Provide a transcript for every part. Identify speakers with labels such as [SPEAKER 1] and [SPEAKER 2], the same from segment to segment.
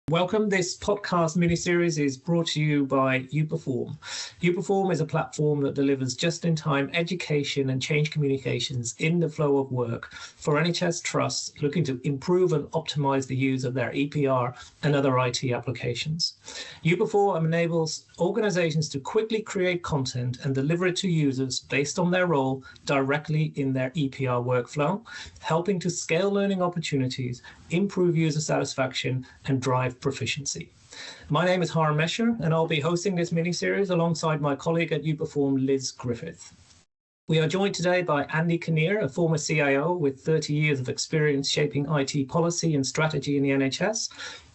[SPEAKER 1] Welcome. This podcast mini-series is brought to you by uPerform. uPerform is a platform that delivers just-in-time education and change communications in the flow of work for NHS trusts looking to improve and optimize the use of their EPR and other IT applications. uPerform enables organizations to quickly create content and deliver it to users based on their role directly in their EPR workflow, helping to scale learning opportunities, improve user satisfaction, and drive proficiency. My name is Mescher, and I'll be hosting this mini-series alongside my colleague at uPerform, Liz Griffith. We are joined today by Andy Kinnear, a former CIO with 30 years of experience shaping IT policy and strategy in the NHS,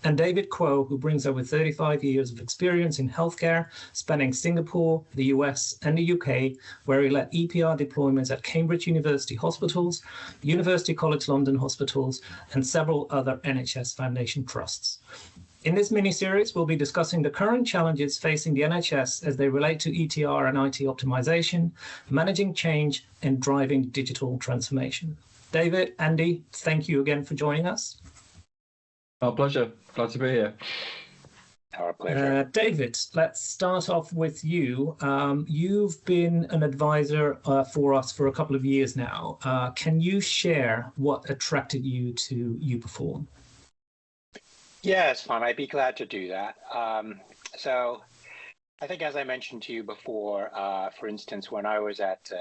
[SPEAKER 1] and David Kwo, who brings over 35 years of experience in healthcare, spanning Singapore, the US, and the UK, where he led EPR deployments at Cambridge University Hospitals, University College London Hospitals, and several other NHS Foundation trusts. In this mini-series, we'll be discussing the current challenges facing the NHS as they relate to ETR and IT optimization, managing change, and driving digital transformation. David, Andy, thank you again for joining us.
[SPEAKER 2] Our pleasure. Glad to be here.
[SPEAKER 3] Our pleasure.
[SPEAKER 1] David, let's start off with you. You've been an advisor for us for a couple of years now. Can you share what attracted you to uPerform?
[SPEAKER 3] Yeah, it's fun. I'd be glad to do that. So I think, as I mentioned to you before, for instance, when I was at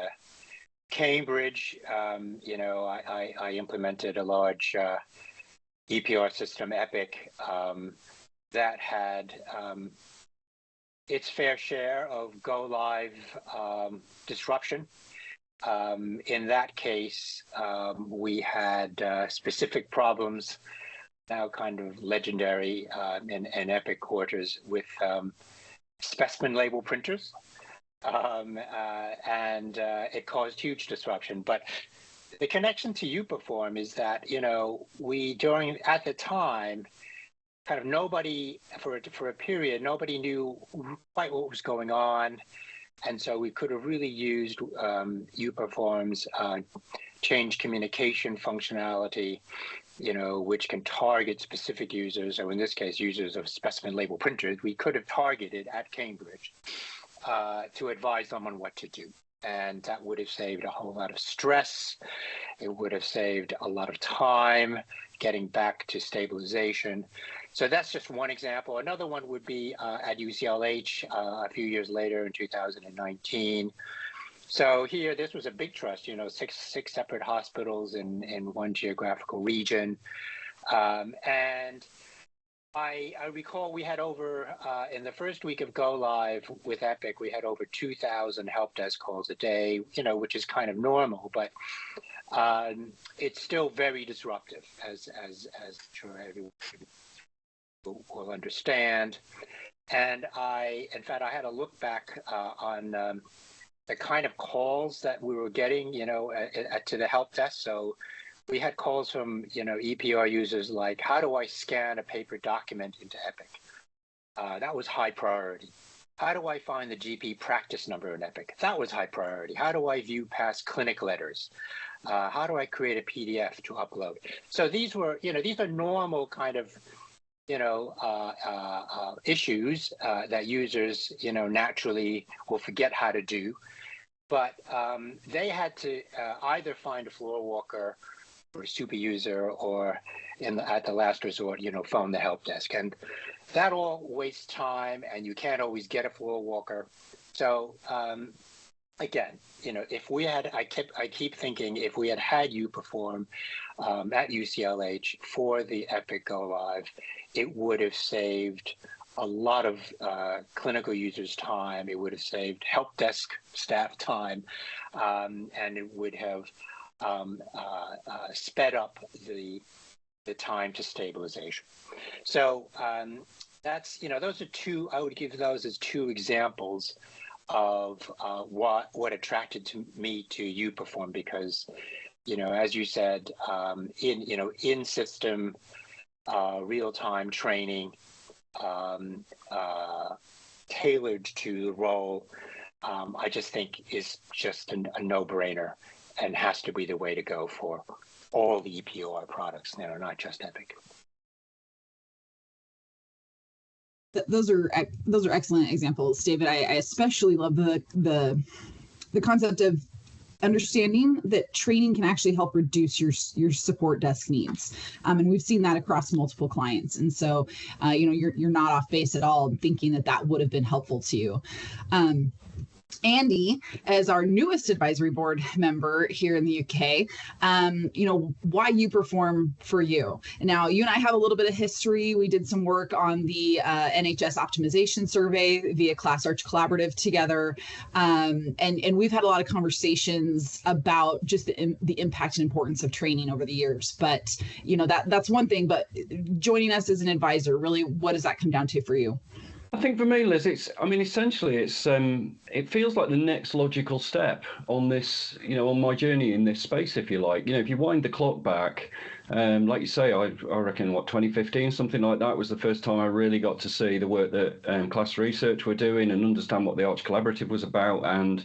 [SPEAKER 3] Cambridge, I implemented a large EPR system, Epic, that had its fair share of go-live disruption. In that case, we had specific problems, now kind of legendary in Epic quarters, with specimen label printers, and it caused huge disruption. But the connection to uPerform is that, at the time, kind of nobody, for a period, nobody knew quite what was going on. And so we could have really used uPerform's change communication functionality, which can target specific users, or in this case, users of specimen label printers. We could have targeted at Cambridge to advise them on what to do. And that would have saved a whole lot of stress. It would have saved a lot of time getting back to stabilization. So that's just one example. Another one would be at UCLH a few years later in 2019. So here, this was a big trust, six separate hospitals in one geographical region. And I recall we had over, in the first week of Go Live with Epic, we had over 2,000 help desk calls a day, which is kind of normal, but it's still very disruptive, as I'm sure everyone will understand. And in fact, I had a look back on the kind of calls that we were getting, to the help desk. So we had calls from, EPR users like, how do I scan a paper document into Epic? That was high priority. How do I find the GP practice number in Epic? That was high priority. How do I view past clinic letters? How do I create a PDF to upload? So these were, these are normal kind of, issues that users, naturally will forget how to do. But they had to either find a floor walker or a super user, or at the last resort, phone the help desk. And that all wastes time, and you can't always get a floor walker. So again, if we had, I keep thinking, if we had uPerform at UCLH for the Epic Go Live, it would have saved a lot of clinical users' time. It would have saved help desk staff time, and it would have sped up the time to stabilization. So that's, those are two, I would give those as two examples of what attracted me to uPerform, because, as you said, in system real-time training, tailored to the role, I just think is just a no-brainer and has to be the way to go for all the EPR products, not just Epic.
[SPEAKER 4] those are excellent examples, David. I especially love the concept of understanding that training can actually help reduce your support desk needs, and we've seen that across multiple clients. And so, you're not off base at all thinking that would have been helpful to you. Andy, as our newest advisory board member here in the UK, why uPerform for you? Now, you and I have a little bit of history. We did some work on the NHS optimization survey via ClassArch Collaborative together, and we've had a lot of conversations about just the impact and importance of training over the years. But that's one thing. But joining us as an advisor, really, what does that come down to for you?
[SPEAKER 2] I think for me, Liz, essentially it feels like the next logical step on this, on my journey in this space, if you like. If you wind the clock back, like you say, I reckon 2015, something like that was the first time I really got to see the work that Class Research were doing and understand what the Arch Collaborative was about, and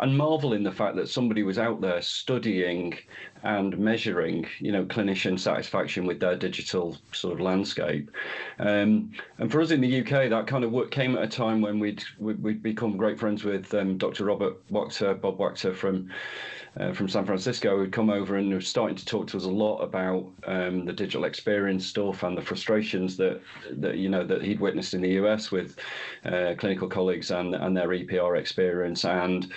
[SPEAKER 2] marvel in the fact that somebody was out there studying and measuring, clinician satisfaction with their digital sort of landscape. And for us in the UK, that kind of work came at a time when we'd become great friends with Dr. Bob Wachter from San Francisco, who'd come over and was starting to talk to us a lot about the digital experience stuff and the frustrations that he'd witnessed in the US with clinical colleagues and their EPR experience, and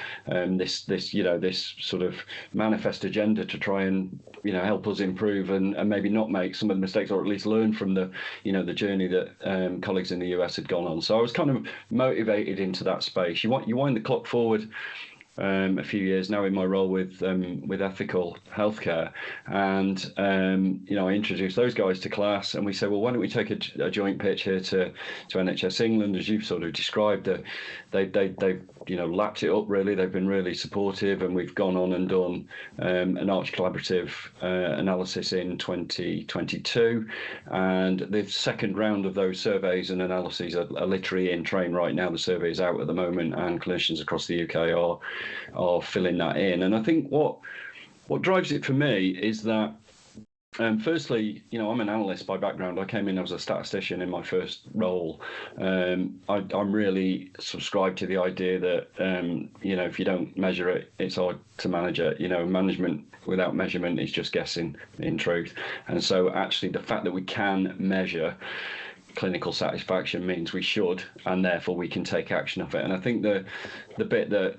[SPEAKER 2] this sort of manifest agenda to try and help us improve and maybe not make some of the mistakes, or at least learn from the journey that colleagues in the US had gone on. So I was kind of motivated into that space. You wind the clock forward a few years now in my role with ethical healthcare, and I introduced those guys to Class, and we said, well, why don't we take a joint pitch here to NHS England, as you've sort of described. They've lapped it up really. They've been really supportive, and we've gone on and done an Arch Collaborative analysis in 2022, and the second round of those surveys and analyses are literally in train right now. The survey is out at the moment, and clinicians across the UK are filling that in. And I think what drives it for me is that firstly, I'm an analyst by background. I came in as a statistician in my first role. I'm really subscribed to the idea that if you don't measure it, it's hard to manage it. Management without measurement is just guessing, in truth. And so actually the fact that we can measure clinical satisfaction means we should, and therefore we can take action of it. And I think the bit that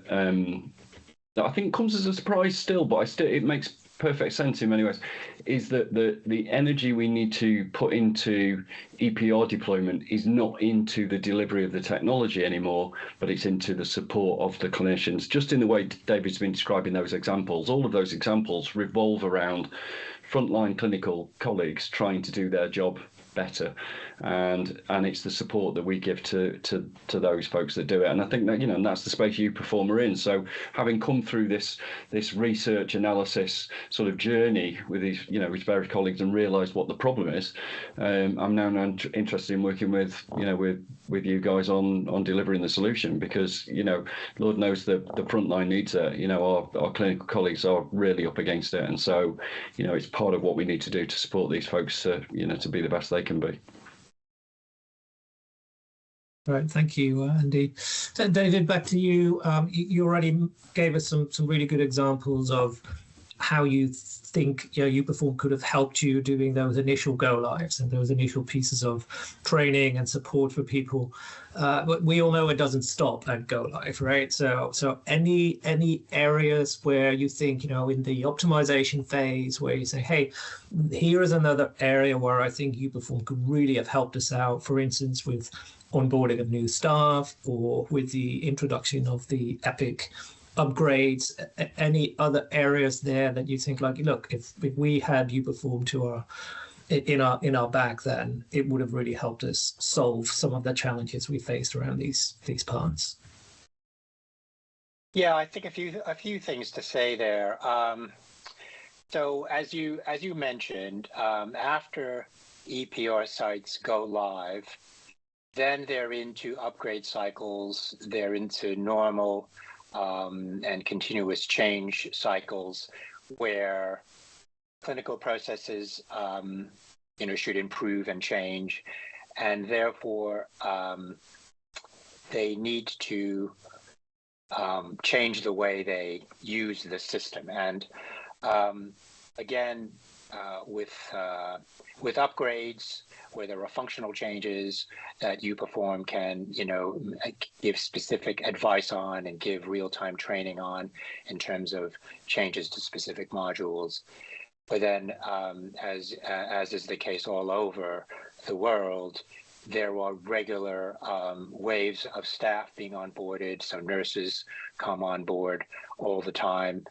[SPEAKER 2] I think comes as a surprise still, but it makes perfect sense in many ways, is that the energy we need to put into EPR deployment is not into the delivery of the technology anymore, but it's into the support of the clinicians. Just in the way David's been describing those examples, all of those examples revolve around frontline clinical colleagues trying to do their job better, and it's the support that we give to those folks that do it. And I think that that's the space uPerform are in. So having come through this research analysis sort of journey with these with various colleagues and realised what the problem is, I'm now interested in working with with you guys on delivering the solution, because Lord knows the frontline needs it. Our clinical colleagues are really up against it, and so it's part of what we need to do to support these folks to be the best they can be.
[SPEAKER 1] Right, thank you, Andy. So, David, back to you. You already gave us some really good examples of how you think uPerform could have helped you doing those initial go lives and those initial pieces of training and support for people. But we all know it doesn't stop at go live, right? So any areas where you think in the optimization phase where you say, hey, here is another area where I think uPerform could really have helped us out, for instance, with onboarding of new staff, or with the introduction of the Epic upgrades, any other areas there that you think, like, look, if we had uPerform in our bag, then it would have really helped us solve some of the challenges we faced around these parts?
[SPEAKER 3] Yeah, I think a few things to say there. So as you mentioned, after EPR sites go live, then they're into upgrade cycles, they're into normal and continuous change cycles where clinical processes should improve and change. and therefore they need to change the way they use the system. And again, with upgrades, where there are functional changes that uPerform can, give specific advice on and give real-time training on in terms of changes to specific modules. But then, as is the case all over the world, there are regular waves of staff being onboarded. So nurses come on board all the time.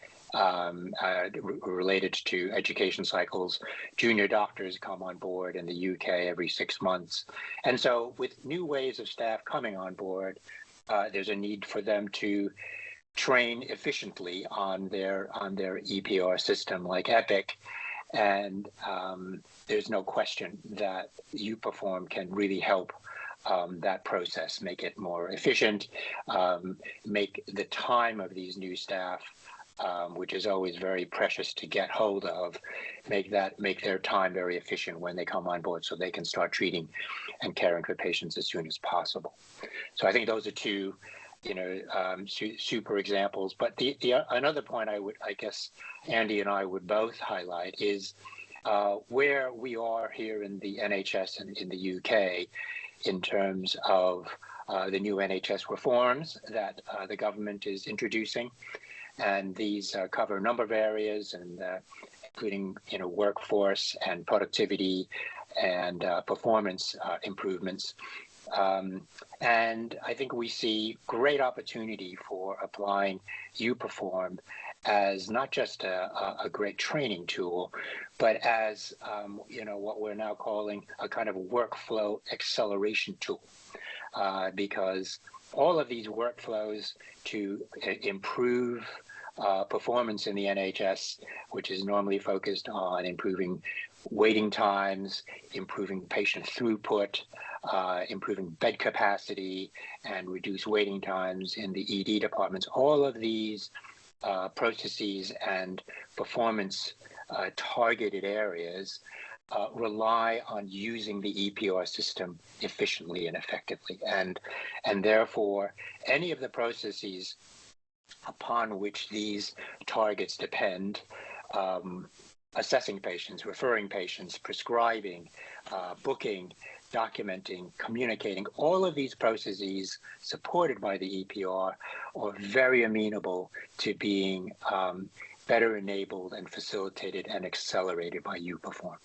[SPEAKER 3] Related to education cycles, junior doctors come on board in the UK every 6 months. And so with new waves of staff coming on board, there's a need for them to train efficiently on their EPR system like Epic. And there's no question that uPerform can really help that process, make it more efficient, make the time of these new staff, which is always very precious to get hold of, make their time very efficient when they come on board, so they can start treating and caring for patients as soon as possible. So I think those are two, super examples. But the another point I guess Andy and I would both highlight is where we are here in the NHS and in the UK in terms of the new NHS reforms that the government is introducing. And these cover a number of areas, and including workforce and productivity and performance improvements. And I think we see great opportunity for applying uPerform as not just a great training tool, but as what we're now calling a kind of workflow acceleration tool, because all of these workflows to improve performance in the NHS, which is normally focused on improving waiting times, improving patient throughput, improving bed capacity, and reduce waiting times in the ED departments. All of these processes and performance targeted areas rely on using the EPR system efficiently and effectively. And therefore, any of the processes upon which these targets depend, assessing patients, referring patients, prescribing, booking, documenting, communicating, all of these processes supported by the EPR are very amenable to being better enabled and facilitated and accelerated by uPerform.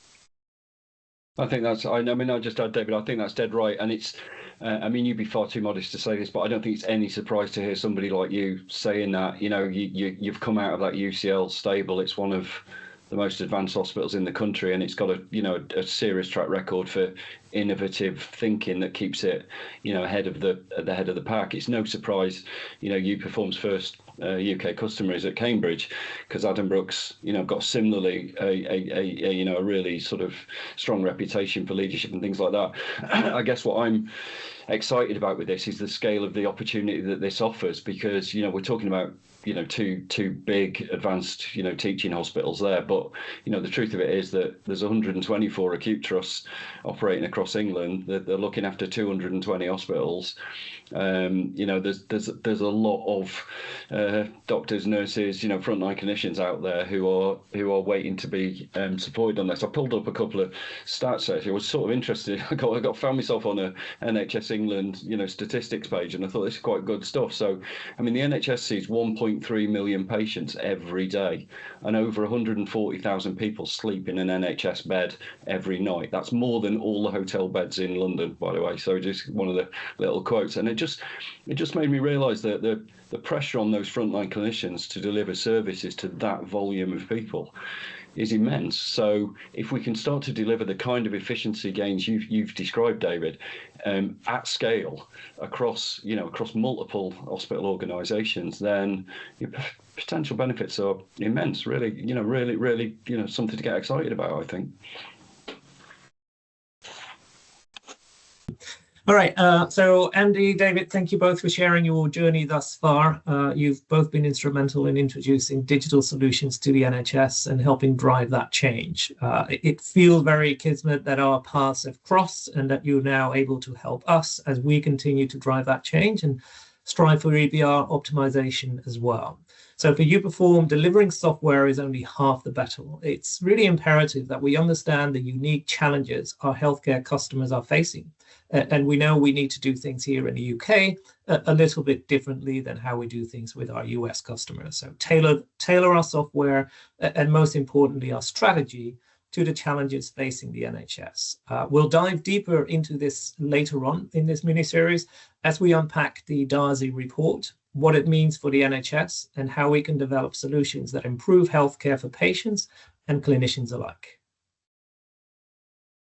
[SPEAKER 2] I think that's, I mean, I'll just add, David, I think that's dead right. And it's, you'd be far too modest to say this, but I don't think it's any surprise to hear somebody like you saying that, you've come out of that UCL stable. It's one of the most advanced hospitals in the country, and it's got a serious track record for innovative thinking that keeps it, ahead of the pack. It's no surprise, uPerform's first UK customer is at Cambridge, because Adam Brooks, got similarly a really sort of strong reputation for leadership and things like that. I guess what I'm excited about with this is the scale of the opportunity that this offers, because we're talking about two big advanced teaching hospitals there, but the truth of it is that there's 124 acute trusts operating across England. They're looking after 220 hospitals. There's a lot of doctors, nurses, frontline clinicians out there who are waiting to be supported on this. I pulled up a couple of stats actually. I was sort of interested. I found myself on a NHS England statistics page, and I thought this is quite good stuff. So the NHS sees 1.3 million patients every day, and over 140,000 people sleep in an NHS bed every night. That's more than all the hotel beds in London, by the way. So just one of the little quotes, and it just made me realise that the pressure on those frontline clinicians to deliver services to that volume of people is immense. So if we can start to deliver the kind of efficiency gains you've described, David, at scale across multiple hospital organisations, then your potential benefits are immense. Really, really, something to get excited about, I think.
[SPEAKER 1] All right. So Andy, David, thank you both for sharing your journey thus far. You've both been instrumental in introducing digital solutions to the NHS and helping drive that change. It feels very kismet that our paths have crossed and that you're now able to help us as we continue to drive that change and strive for EBR optimization as well. So for uPerform, delivering software is only half the battle. It's really imperative that we understand the unique challenges our healthcare customers are facing. And we know we need to do things here in the UK a little bit differently than how we do things with our US customers. So tailor our software and most importantly, our strategy to the challenges facing the NHS. We'll dive deeper into this later on in this mini-series as we unpack the Darzi report, what it means for the NHS, and how we can develop solutions that improve healthcare for patients and clinicians alike.